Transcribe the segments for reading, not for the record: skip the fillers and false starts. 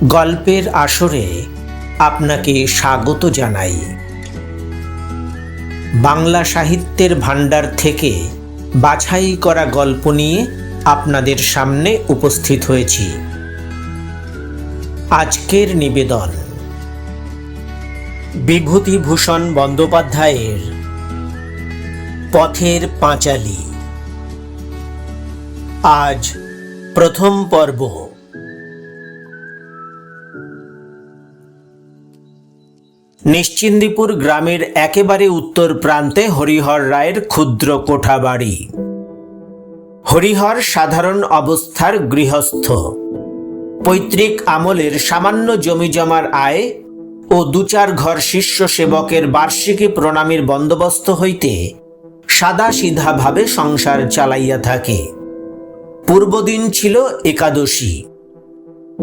গল্পের আসরে আপনাকে স্বাগত জানাই। বাংলা সাহিত্যের ভাণ্ডার থেকে বাছাই করা গল্প নিয়ে আপনাদের সামনে উপস্থিত হয়েছি। আজকের নিবেদন বিভূতিভূষণ বন্দ্যোপাধ্যায়ের পথের পাঁচালী। আজ প্রথম পর্ব। নিশ্চিন্দিপুর গ্রামের একেবারে উত্তর প্রান্তে হরিহর রায়ের ক্ষুদ্র কোঠা বাড়ি। হরিহর সাধারণ অবস্থার গৃহস্থ। পৈতৃক আমলের সামান্য জমি জমার আয় ও দু চার ঘর শিষ্য সেবকের বার্ষিকী প্রণামীর বন্দোবস্ত হইতে সাদা সিধাভাবে সংসার চালাইয়া থাকে। পূর্বদিন ছিল একাদশী।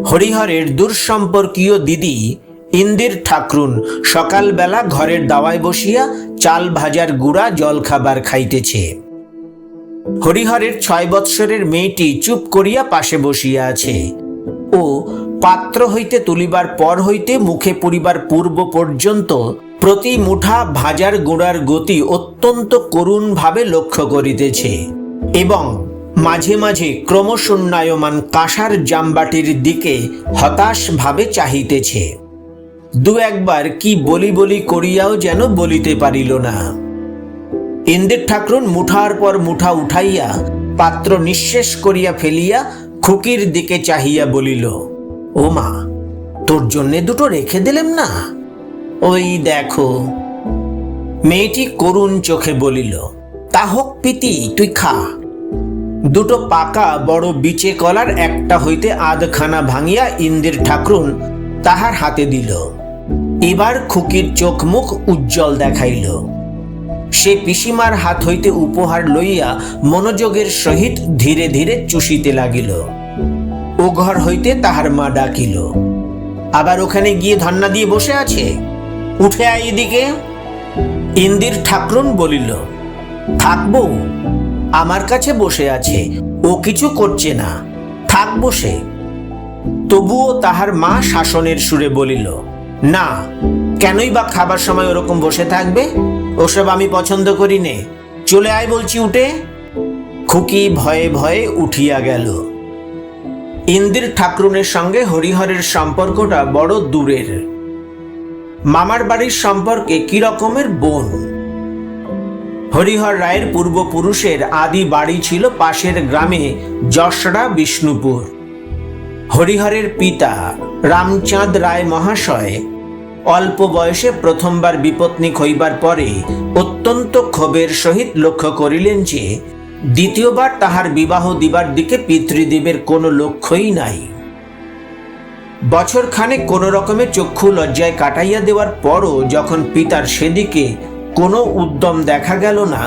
হরিহরের দূরসম্পর্কীয় দিদি ইন্দির ঠাকরুন সকালবেলা ঘরের দাওয়ায় বসিয়া চাল ভাজার গুড়া জল খাবার খাইতেছে। হরিহরের 6 বৎসরের মেয়েটি চুপ করিয়া পাশে বসিয়া আছে ও পাত্র হইতে তুলিবার পর হইতে মুখে পুরিবার পূর্ব পর্যন্ত প্রতি মুঠা ভাজার গুড়ার গতি অত্যন্ত করুণভাবে লক্ষ্য করিতেছে এবং মাঝে মাঝে ক্রমশূন্যায়মান কাঁসার জামবাটির দিকে হতাশভাবে চাহিতেছে। দু একবার কি বলি বলি করিয়াও যেন বলিতে পারিল না। ইন্দির ঠাকরুন মুঠার পর মুঠা উঠাইয়া পাত্র নিঃশেষ করিয়া ফেলিয়া খুকির দিকে চাহিয়া বলিল, ও মা, তোর জন্যে দুটো রেখে দিলেম না? ওই দেখো। মেয়েটি করুণ চোখে বলিল, তা হোক পিতি, তুই খা। দুটো পাকা বড় বিচে কলার একটা হইতে আধখানা ভাঙিয়া ইন্দির ঠাকরুন তাহার হাতে দিল। এবার খুকির চোখ মুখ উজ্জ্বল দেখাইল। সে পিসিমার হাত হইতে উপহার লইয়া মনোযোগের সহিত ধীরে ধীরে চুষিতে লাগিল। ও ঘর হইতে তাহার মা ডাকিল, আবার ওখানে গিয়ে ধন্না দিয়ে বসে আছে, উঠে আয় এদিকে। ইন্দির ঠাকরুন বলিল, থাকবো, আমার কাছে বসে আছে, ও কিছু করছে না, থাক বসে। তবুও তাহার মা শাসনের সুরে বলিল, না, কেনই বা খাবার সময় ওরকম বসে থাকবে? ওসব আমি পছন্দ করি নে, চলে আয় বলছি, উঠে। খুকি ভয়ে ভয়ে উঠিয়া গেল। ইন্দির ঠাকরুনের সঙ্গে হরিহরের সম্পর্কটা বড় দূরের। মামার বাড়ির সম্পর্কে কি রকমের বোন। হরিহর রায়ের পূর্বপুরুষের আদি বাড়ি ছিল পাশের গ্রামে যশড়া বিষ্ণুপুর। হরিহরের পিতা রামচাঁদ রায় মহাশয় অল্প বয়সে প্রথমবার বিপত্নিক হইবার পরে অত্যন্ত ক্ষোভের সহিত লক্ষ্য করিলেন যে দ্বিতীয়বার তাহার বিবাহ দিবার দিকে পিতৃদেবের কোনো লক্ষ্যই নাই। বছরখানে কোনো রকমে চক্ষু লজ্জায় কাটাইয়া দেওয়ার পরও যখন পিতার সেদিকে কোনো উদ্যম দেখা গেল না,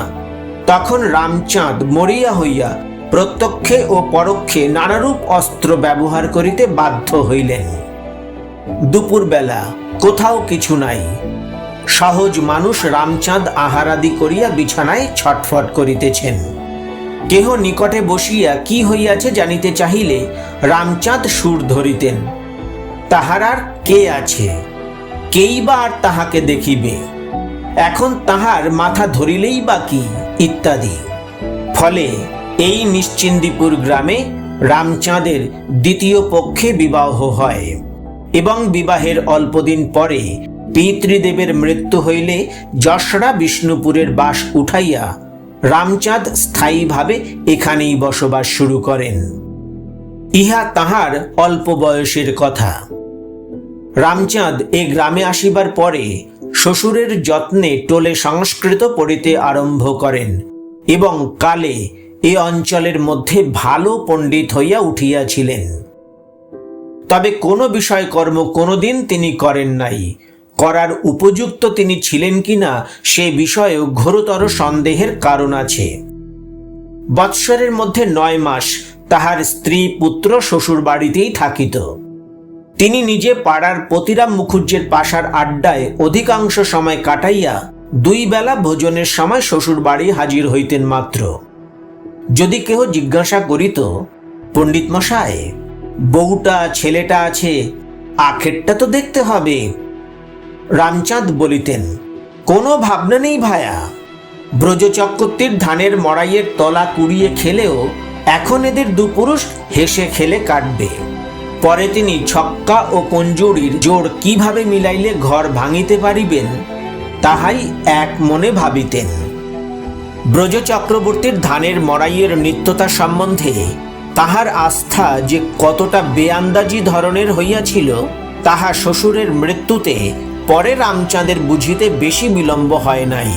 তখন রামচাঁদ মরিয়া হইয়া প্রত্যক্ষে ও পরোক্ষে নানারূপ অস্ত্র ব্যবহার করিতে বাধ্য হইলেন। দুপুরবেলা কোথাও কিছু নাই। সহজ মানুষ রামচাঁদ আহারাদি করিয়া বিছানায় ছটফট করিতেছেন। কেহ নিকটে বসিয়া কি হইয়াছে জানিতে চাহিলে রামচাঁদ সুর ধরিতেন, তাহার আর কে আছে, কেই বা আর তাহাকে দেখিবে, এখন তাহার মাথা ধরিলেই বা কি, ইত্যাদি। ফলে এই নিশ্চিন্দিপুর গ্রামে রামচাঁদের দ্বিতীয় পক্ষে বিবাহ হয় এবং বিবাহের অল্পদিন পরে পিতৃদেবের মৃত্যু হইলে যশড়া বিষ্ণুপুরের বাস উঠাইয়া রামচাঁদ স্থায়ীভাবে এখানেই বসবাস শুরু করেন। ইহা তাহার অল্প বয়সের কথা। রামচাঁদ এ গ্রামে আসিবার পরে শ্বশুরের যত্নে টোলে সংস্কৃত পড়িতে আরম্ভ করেন এবং কালে এ অঞ্চলের মধ্যে ভালো পণ্ডিত হইয়া উঠিয়াছিলেন। তবে কোনো বিষয়কর্ম কোনোদিন তিনি করেন নাই। করার উপযুক্ত তিনি ছিলেন কিনা সে বিষয়েও ঘোরতর সন্দেহের কারণ আছে। বৎসরের মধ্যে 9 মাস তাহার স্ত্রী পুত্র শ্বশুর বাড়িতেই থাকিত। তিনি নিজে পাড়ার পতিরাম মুখুজ্জের পাশার আড্ডায় অধিকাংশ সময় কাটাইয়া 2 বেলা ভোজনের সময় শ্বশুর বাড়ি হাজির হইতেন মাত্র। যদি কেহ জিজ্ঞাসা করিত, পণ্ডিত মশাই, বউটা ছেলেটা আছে, আখেরটা তো দেখতে হবে। রামচাঁদ বলিতেন, কোনো ভাবনা নেই ভায়া, ব্রজ চক্রবর্তীর ধানের মড়াইয়ের তলা কুড়িয়ে খেলেও এখন এদের দুপুরুষ হেসে খেলে কাটবে। পরে তিনি ছক্কা ও পঞ্জুরির জোড় কিভাবে মিলাইলে ঘর ভাঙিতে পারিবেন তাহাই এক মনে ভাবিতেন। ব্রজ চক্রবর্তীর ধানের মড়াইয়ের নিত্যতা সম্বন্ধে তাহার আস্থা যে কতটা বেআন্দাজি ধরনের হইয়াছিল তাহা শ্বশুরের মৃত্যুতে পরে রামচাঁদের বুঝিতে বেশি বিলম্ব হয় নাই।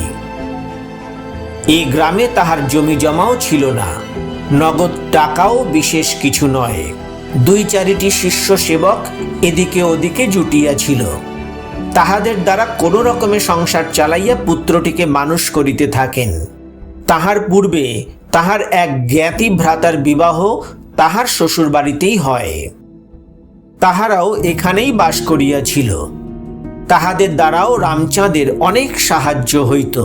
এই গ্রামে তাহার জমি জমাও ছিল না, নগদ টাকাও বিশেষ কিছু নয়। 2-4টি শিষ্য সেবক এদিকে ওদিকে জুটিয়াছিল। তাহাদের দ্বারা কোনো রকমে সংসার চালাইয়া পুত্রটিকে মানুষ করিতে থাকেন। তাহার পূর্বে তাহার এক জ্ঞাতি ভ্রাতার বিবাহ তাহার শ্বশুর বাড়িতেই হয়। তাহারাও এখানেই বাস করিয়াছিল। তাহাদের দ্বারাও রামচাঁদের অনেক সাহায্য হইত।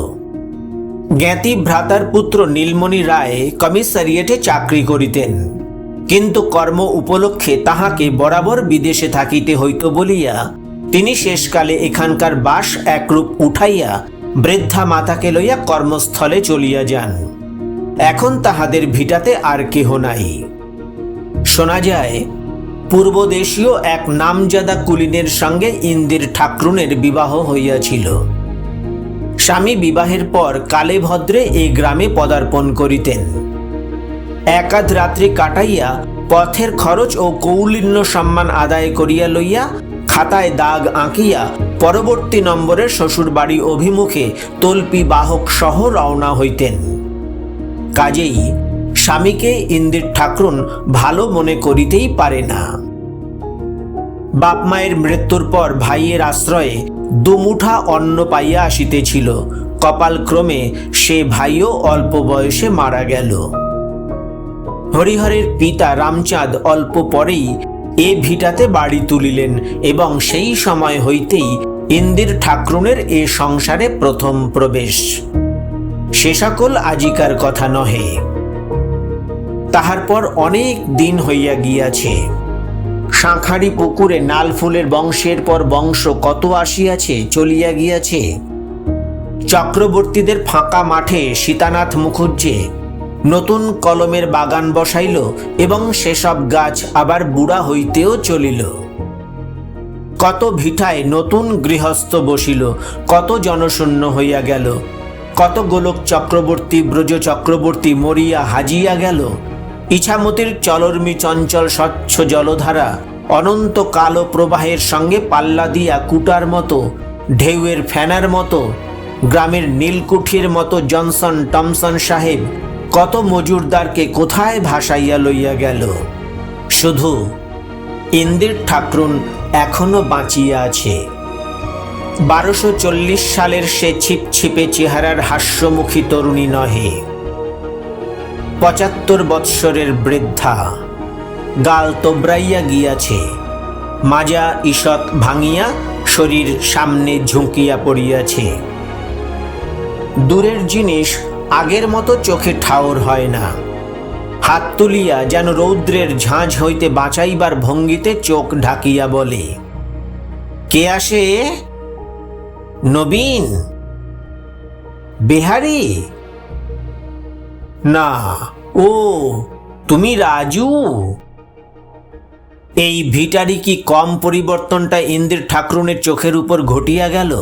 জ্ঞাতি ভ্রাতার পুত্র নীলমণি রায় কমিশারিয়েটে চাকরি করিতেন, কিন্তু কর্ম উপলক্ষে তাহাকে বরাবর বিদেশে থাকিতে হইত বলিয়া তিনি শেষকালে এখানকার বাস একরূপ উঠাইয়া বৃদ্ধা মাতাকে লইয়া কর্মস্থলে চলিয়া যান। এখন তাহাদের ভিটাতে আর কেহ নাই। শোনা যায় পূর্বদেশীয় এক নামজাদা কুলীনের সঙ্গে ইন্দির ঠাকরুনের বিবাহ হইয়াছিল। স্বামী বিবাহের পর কালে ভদ্রে এই গ্রামে পদার্পণ করিতেন। একাধ রাত্রি কাটাইয়া পথের খরচ ও কৌলিন্য সম্মান আদায় করিয়া লইয়া খাতায় দাগ আঁকিয়া পরবর্তী নম্বরের শ্বশুর বাড়ি অভিমুখে তল্পি বাহক সহ রওনা হইতেন। কাজেই স্বামীকে ইন্দির ঠাকরুন ভালো মনে করিতেই পারে না। বাপ মায়ের মৃত্যুর পর ভাইয়ের আশ্রয়ে দুমুঠা অন্ন পাইয়া আসিতেছিল। কপালক্রমে সে ভাইও অল্প বয়সে মারা গেল। হরিহরের পিতা রামচাঁদ অল্প পরেই এ ভিটাতে বাড়ি তুলিলেন এবং সেই সময় হইতেই ইন্দির ঠাকরুনের এ সংসারে প্রথম প্রবেশ। সে সকল আজিকার কথা নহে। তাহার পর অনেক দিন হইয়া গিয়াছে। শাঁখারি পুকুরে নাল ফুলের বংশের পর বংশ কত আসিয়াছে, চলিয়া গিয়াছে। চক্রবর্তীদের ফাঁকা মাঠে সীতানাথ মুখুজ্জে নতুন কলমের বাগান বসাইল এবং সেসব গাছ আবার বুড়া হইতেও চলিল। কত ভিটায় নতুন গৃহস্থ বসিল, কত জনশূন্য হইয়া গেল, কত গোলক চক্রবর্তী ব্রজ চক্রবর্তী মরিয়া হাজিয়া গেল। ইছামতির চলর্মী চঞ্চল স্বচ্ছ জলধারা অনন্ত কালো প্রবাহের সঙ্গে পাল্লা দিয়া কুটার মতো, ঢেউয়ের ফেনার মতো, গ্রামের নীলকুঠির মতো জনসন টমসন সাহেব কত মজুরদারকে কোথায় ভাসাইয়া লইয়া গেল। শুধু ইন্দির ঠাকরুন এখনো বাঁচিয়া আছে। 1240 সালের সে ছিপছিপে চেহারার হাস্যমুখী তরুণী নহে, 75 বৎসরের বৃদ্ধা। গাল তোবরাইয়া গিয়াছে, মাজা ঈষৎ ভাঙিয়া শরীর সামনে ঝুঁকিয়া পড়িয়াছে। দূরের জিনিস আগের মতো চোখে ঠাওর হয় না। হাত তুলিয়া যেন রৌদ্রের ঝাঁঝ হইতে বাঁচাইবার ভঙ্গিতে চোখ ঢাকিয়া বলে, কে আসে? নবীন? বিহারী? না, ও তুমি রাজু? এই ভিটারি কি কম পরিবর্তনটা ইন্দির ঠাকরুনের চোখের উপর ঘটিয়া গেল?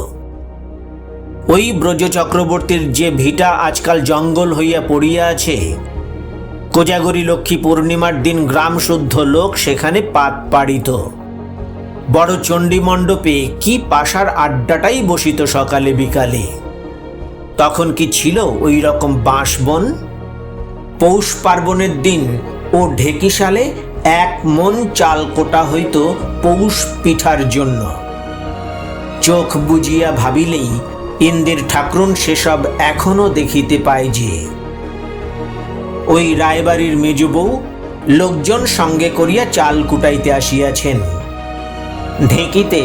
ওই ব্রজ চক্রবর্তীর যে ভিটা আজকাল জঙ্গল হইয়া পড়িয়া আছে, কোজাগরী লক্ষ্মী পূর্ণিমার দিন গ্রাম শুদ্ধ লোক সেখানে পাত পাড়িত। বড় চণ্ডী মণ্ডপে কি পাশার আড্ডাটাই বসিত সকালে বিকালে। তখন কি ছিল ওই রকম বাঁশবন? পৌষ পার্বণের দিন ও ঢেকিশালে 1 মণ চাল কোটা হইত পৌষ পিঠার জন্য। চোখ বুজিয়া ভাবিলেই ইন্দির ঠাকরুন সেসব এখনো দেখিতে পায় যে। ওই রায়বাড়ির মেজবউ লোকজন সঙ্গে করিয়া চাল কুটাইতে আসিয়াছেন। ঢেঁকিতে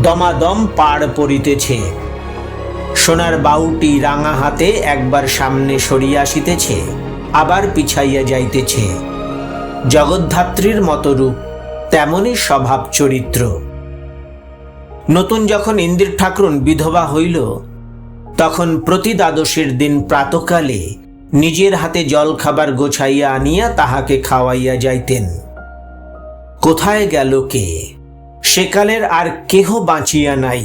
দমাদম পাড় পড়িতেছে। সোনার বাউটি রাঙা হাতে একবার সামনে সরিয়া আসিতেছে, আবার পিছাইয়া যাইতেছে। জগদ্ধাত্রীর মতো রূপ, তেমনি স্বভাব চরিত্র। নতুন যখন ইন্দির ঠাকরুন বিধবা হইল, তখন প্রতি দ্বাদশীর দিন প্রাতকালে নিজের হাতে জল খাবার গোছাইয়া আনিয়া তাহাকে খাওয়াইয়া যাইতেন। কোথায় গেল কে? সেকালের আর কেহ বাঁচিয়া নাই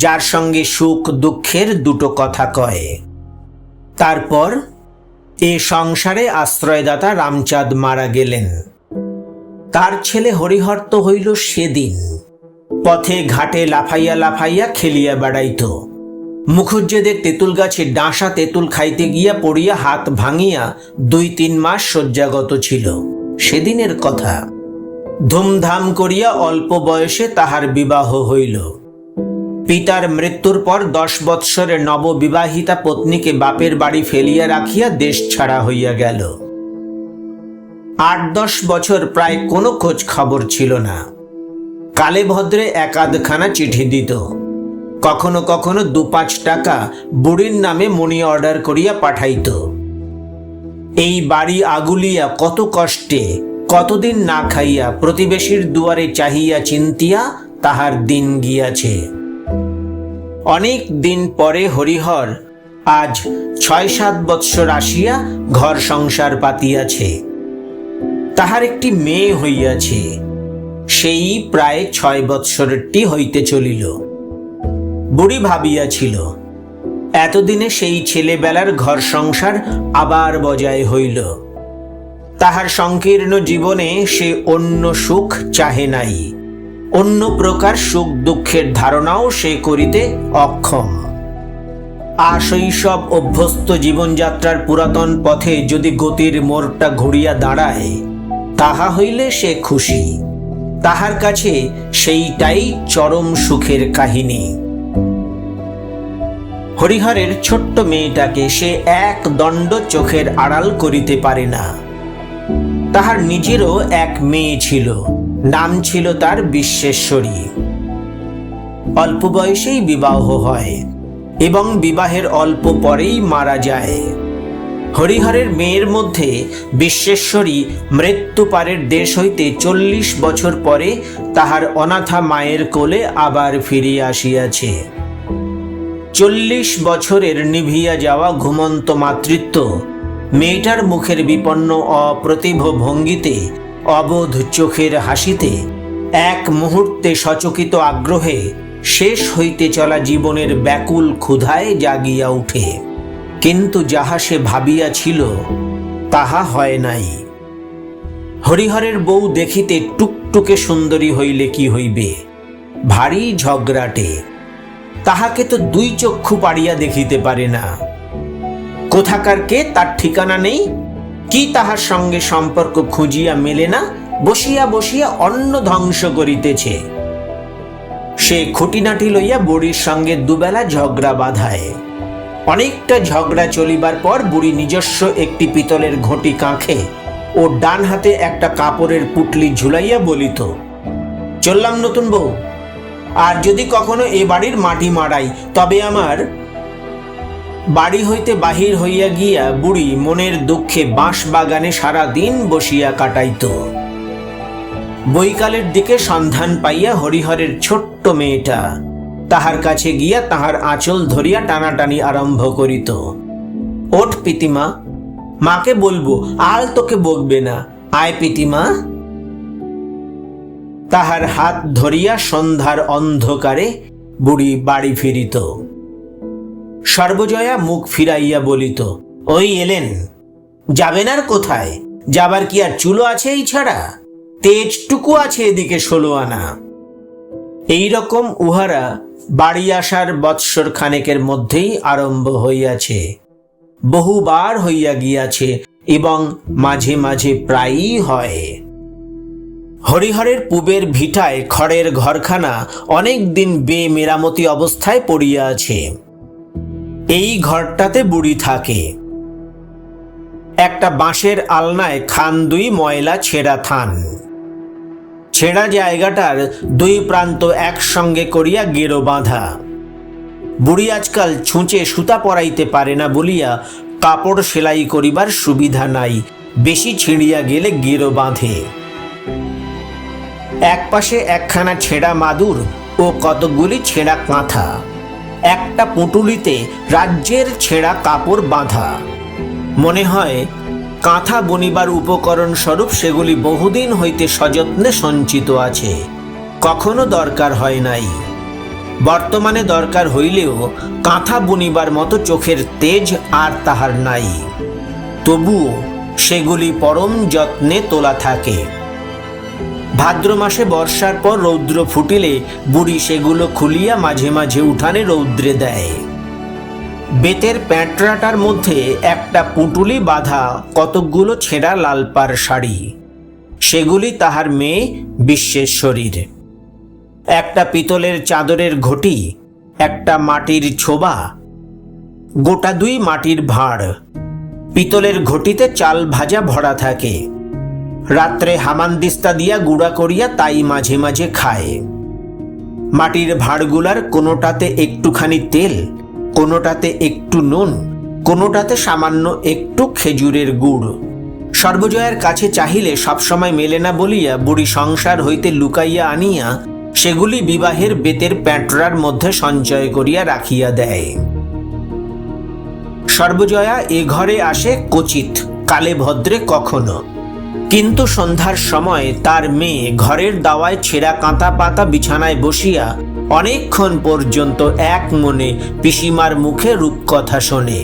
যার সঙ্গে সুখ দুঃখের দুটো কথা কয়। তারপর এ সংসারে আশ্রয়দাতা রামচাঁদ মারা গেলেন। তার ছেলে হরিহর তো হইল সেদিন। পথে ঘাটে লাফাইয়া লাফাইয়া খেলিয়া বেড়াইত। মুখুজ্জেদের তেঁতুল গাছে ডাঁসা তেঁতুল খাইতে গিয়া পড়িয়া হাত ভাঙিয়া 2-3 মাস শয্যাগত ছিল। সেদিনের কথা। ধুমধাম করিয়া অল্প বয়সে তাহার বিবাহ হইল। পিতার মৃত্যুর পর 10 বৎসরের নববিবাহিতা পত্নীকে বাপের বাড়ি ফেলিয়া রাখিয়া দেশ ছাড়া হইয়া গেল। 8-10 বছর প্রায় কোনো খোঁজ খবর ছিল না। কালে ভদ্রে 1-8খানা চিঠি দিত। কখনো কখনো 2-5 টাকা বুড়ির নামে মনি অর্ডার করিয়া পাঠাইত। এই বাড়ি আগুলিয়া কত কষ্টে, কতদিন না খাইয়া প্রতিবেশীর দুয়ারে চাহিয়া চিন্তিয়া তাহার দিন গিয়াছে। অনেক দিন পরে হরিহর আজ 6-7 বৎসর আসিয়া ঘর সংসার পাতিয়াছে। তাহার একটি মেয়ে হইয়াছে, সেই প্রায় 6 বৎসরেরটি হইতে চলিল। বুড়ি ভাবিয়াছিল এতদিনে সেই ছেলেবেলার ঘর সংসার আবার বজায় হইল। তাহার সংকীর্ণ জীবনে সে অন্য সুখ চাহে নাই, অন্য প্রকার সুখ দুঃখের ধারণাও সে করিতে অক্ষম। আশৈশব অভ্যস্ত জীবনযাত্রার পুরাতন পথে যদি গতির মোড়টা ঘুরিয়া দাঁড়ায়, তাহা হইলে সে খুশি। তাহার কাছে সেইটাই চরম সুখের কাহিনী। হরিহরের ছোট্ট মেয়েটাকে সে এক দণ্ড চোখের আড়াল করিতে পারে না। তাহার নিজেরও এক মেয়ে ছিল, নাম ছিল তার বিশ্বেশ্বরী। অল্প বয়সেই বিবাহ হয় এবং বিবাহের অল্প পরেই মারা যায়। হরিহরের মেয়ের মধ্যে বিশ্বেশ্বরী মৃত্যু পারের দেশ হইতে 40 বছর পরে তাহার অনাথা মায়ের কোলে আবার ফিরিয়া আসিয়াছে। 40 বছরের নিভিয়া যাওয়া ঘুমন্ত মাতৃত্ব মেয়েটার মুখের বিপন্ন অপ্রতিভ ভঙ্গিতে, অবোধ চোখের হাসিতে, এক মুহূর্তে সচকিত আগ্রহে শেষ হইতে চলা জীবনের ব্যাকুল ক্ষুধায় জাগিয়া উঠে। কিন্তু যাহা সে ভাবিয়াছিল তাহা হয় নাই। হরিহরের বউ দেখিতে টুকটুকে সুন্দরী হইলে কি হইবে, ভারী ঝগড়াটে। তাহাকে তো 2 চক্ষু পাড়িয়া দেখিতে পারে না। কোথাকার কে তার ঠিকানা নেই, কি তাহার সঙ্গে সম্পর্ক খুঁজিয়া মেলে না, বসিয়া বসিয়া অন্ন ধ্বংস করিতেছে। সে খুঁটিনাটি লইয়া বুড়ির সঙ্গে দুবেলা ঝগড়া বাধায়। অনেকটা ঝগড়া চলিবার পর বুড়ি নিজস্ব একটি পিতলের ঘটি কাঁখে ও ডান হাতে একটা কাপড়ের পুটলি ঝুলাইয়া বলিত, চললাম নতুন বউ, আর যদি কখনো এ বাড়ির মাটি মাড়াই তবে আমার। বাড়ি হইতে বাহির হইয়া গিয়া বুড়ি মনের দুঃখে বাঁশ বাগানে সারা দিন বসিয়া কাটাইত। বৈকালের দিকে সন্ধান পাইয়া হরিহরের ছোট্ট মেয়েটা তাহার কাছে গিয়া তাহার আঁচল ধরিয়া টানাটানি আরম্ভ করিত। ওঠ পিতিমা, মাকে বলবো, আল তোকে বকবে না, আয় পিতিমা। তাহার হাত ধরিয়া সন্ধ্যার অন্ধকারে বুড়ি বাড়ি ফিরিত। সর্বজয়া মুখ ফিরাইয়া বলিত, ওই এলেন, যাবেন আর কোথায়? যাবার কি আর চুলো আছে এই ছাড়া? তেজটুকু আছে এদিকে 16 আনা। এইরকম উহারা বাড়ি আসার বৎসর খানেকের মধ্যেই আরম্ভ হইয়াছে, বহুবার হইয়া গিয়াছে এবং মাঝে মাঝে প্রায়ই হয়। হরিহরের পূবের ভিটায় খড়ের ঘরখানা অনেক দিন বেমেরামতি অবস্থায় পড়িয়া আছে। এই ঘরটাতে বুড়ি থাকে। একটা বাঁশের আলনায় খান 2 ময়লা ছেঁড়া থান। ছেঁড়া জায়গাটার 2 প্রান্ত একসঙ্গে করিয়া গেরো বাঁধা। বুড়ি আজকাল ছুঁচে সুতা পরাইতে পারে না বলিয়া কাপড় সেলাই করিবার সুবিধা নাই, বেশি ছিঁড়িয়া গেলে গেরো বাঁধে। এক পাশে একখানা ছেঁড়া মাদুর ও কতকগুলি ছেঁড়া কাঁথা, একটা পুঁটুলিতে রাজ্যের ছেঁড়া কাপড় বাঁধা। মনে হয় কাঁথা বুনিবার উপকরণ স্বরূপ সেগুলি বহুদিন হইতে সযত্নে সঞ্চিত আছে, কখনো দরকার হয় নাই। বর্তমানে দরকার হইলেও কাঁথা বুনিবার মতো চোখের তেজ আর তাহার নাই, তবুও সেগুলি পরম যত্নে তোলা থাকে। ভাদ্র মাসে বর্ষার পর রৌদ্র ফুটিলে বুড়ি সেগুলো খুলিয়া মাঝে মাঝে উঠানে রৌদ্রে দেয়। বেতের প্যাঁটরাটার মধ্যে একটা পুঁটুলি বাঁধা কতকগুলো ছেঁড়া লালপাড় শাড়ি, সেগুলি তাহার মেয়ে বিশ্বেশ্বরীর। একটা পিতলের চাদরের ঘটি, একটা মাটির ছোবা, গোটা 2 মাটির ভাঁড়। পিতলের ঘটিতে চাল ভাজা ভরা থাকে। রাত্রে হামানদিস্তা দিয়া গুঁড়া করিয়া তাই মাঝে মাঝে খায়। মাটির ভাঁড়গুলার কোনোটাতে একটুখানি তেল, কোনোটাতে একটু নুন, কোনোটাতে সামান্য একটু খেজুরের গুড়। সর্বজয়ার কাছে চাহিলে সবসময় মেলে না বলিয়া বুড়ি সংসার হইতে লুকাইয়া আনিয়া সেগুলি বিবাহের বেতের প্যাঁটরার মধ্যে সঞ্চয় করিয়া রাখিয়া দেয়। সর্বজয়া এ ঘরে আসে কচিত, কালে ভদ্রে কখনো। কিন্তু সন্ধ্যার সময় তার মেয়ে ঘরের দাওয়ায় ছেঁড়া কাঁথা পাতা বিছানায় বসিয়া অনেকক্ষণ পর্যন্ত এক মনে পিসিমার মুখে রূপকথা শোনে।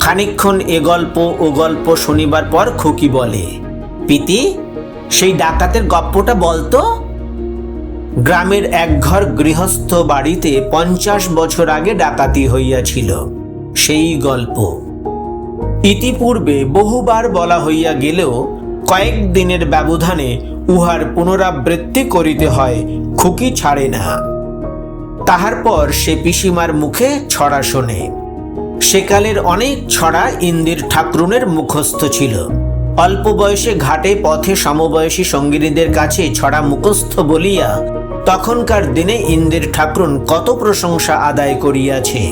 খানিকক্ষণ এ গল্প ও গল্প শুনিবার পর খুকি বলে, পিতি, সেই ডাকাতের গপ্পটা বলতো। গ্রামের এক ঘর গৃহস্থ বাড়িতে 50 বছর আগে ডাকাতি হইয়াছিল, সেই গল্প। ইতিপূর্বে বহুবার বলা হইয়া গেলেও কয়েক দিনের ব্যবধানে উহার পুনরাবৃত্তি করিতে হয়, খুকি ছাড়ে না। তাহার পর সে পিসিমার মুখে ছড়া শোনে। সেকালের অনেক ছড়া ইন্দির ঠাকরুনের মুখস্থ ছিল। অল্প বয়সে ঘাটে পথে সমবয়সী সঙ্গিনীদের কাছে ছড়া মুখস্থ বলিয়া তখনকার দিনে ইন্দির ঠাকরুন কত প্রশংসা আদায় করিয়াছে।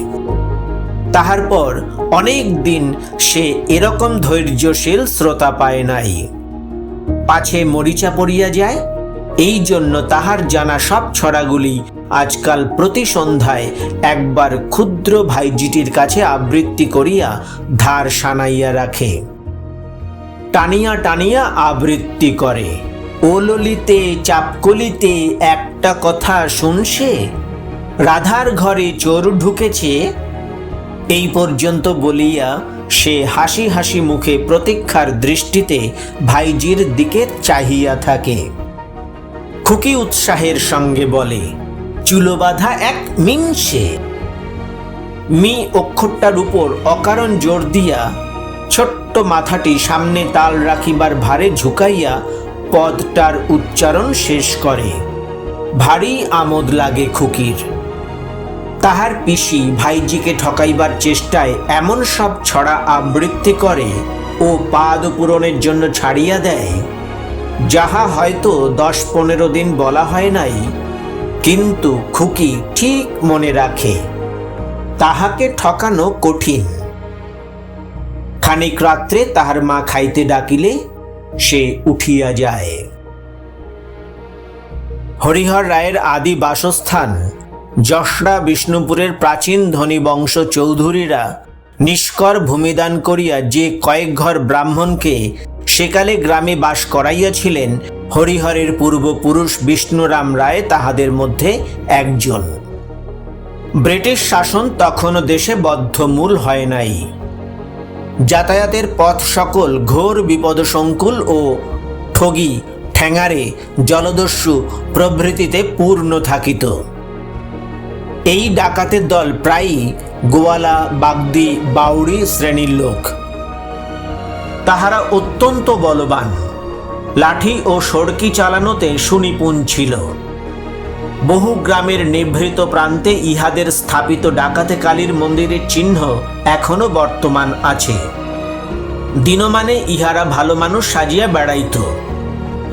তাহার পর অনেক দিন সে এরকম ধৈর্যশীল শ্রোতা পায় নাই। পাছে মরিচা পড়িয়া যায়, এই জন্য তাহার জানা সব ছড়াগুলি আজকাল প্রতি সন্ধ্যায় একবার ক্ষুদ্র ভাইজিটির কাছে আবৃত্তি করিয়া ধার সানাইয়া রাখে। টানিয়া টানিয়া আবৃত্তি করে, ও ললিতে চাপকলিতে একটা কথা শুনছে, রাধার ঘরে চোর ঢুকেছে। এই পর্যন্ত বলিয়া সে হাসি হাসি মুখে প্রতীক্ষার দৃষ্টিতে ভাইজির দিকে চাহিয়া থাকে। খুকি উৎসাহের সঙ্গে বলে, চুলো বাঁধা এক মিংসে। মি অক্ষরটার উপর অকারণ জোর দিয়া ছোট্ট মাথাটি সামনে তাল রাখিবার ভারে ঝুঁকাইয়া পদটার উচ্চারণ শেষ করে। ভারী আমোদ লাগে খুকির। তাহার পিসি ভাইজিকে ঠকাইবার চেষ্টায় এমন সব ছড়া আবৃত্তি করে ও পাদ পূরণের জন্য ছাড়িয়া দেয়, যাহা হয়তো 10-15 দিন বলা হয় নাই, কিন্তু খুকি ঠিক মনে রাখে। তাহাকে ঠকানো কঠিন। খানিক রাত্রে তাহার মা খাইতে ডাকিলে সে উঠিয়া যায়। হরিহর রায়ের আদি বাসস্থান যশড়া বিষ্ণুপুরের প্রাচীন ধনী বংশ চৌধুরীরা নিষ্কর ভূমিদান করিয়া যে কয়েক ঘর ব্রাহ্মণকে সেকালে গ্রামে বাস করাইয়াছিলেন, হরিহরের পূর্বপুরুষ বিষ্ণুরাম রায় তাহাদের মধ্যে একজন। ব্রিটিশ শাসন তখনও দেশে বদ্ধমূল হয় নাই। যাতায়াতের পথ সকল ঘোর বিপদসংকুল ও ঠগি, ঠ্যাঙারে, জলদস্যু প্রভৃতিতে পূর্ণ থাকিত। এই ডাকাতের দল প্রায়ই গোয়ালা, বাগদি, বাউড়ি শ্রেণীর লোক। তাহারা অত্যন্ত বলবান, লাঠি ও সড়কি চালানোতে সুনিপুণ ছিল। বহু গ্রামের নিভৃত প্রান্তে ইহাদের স্থাপিত ডাকাতে কালীর মন্দিরের চিহ্ন এখনো বর্তমান আছে। দিনমানে ইহারা ভালো মানুষ সাজিয়া বেড়াইত।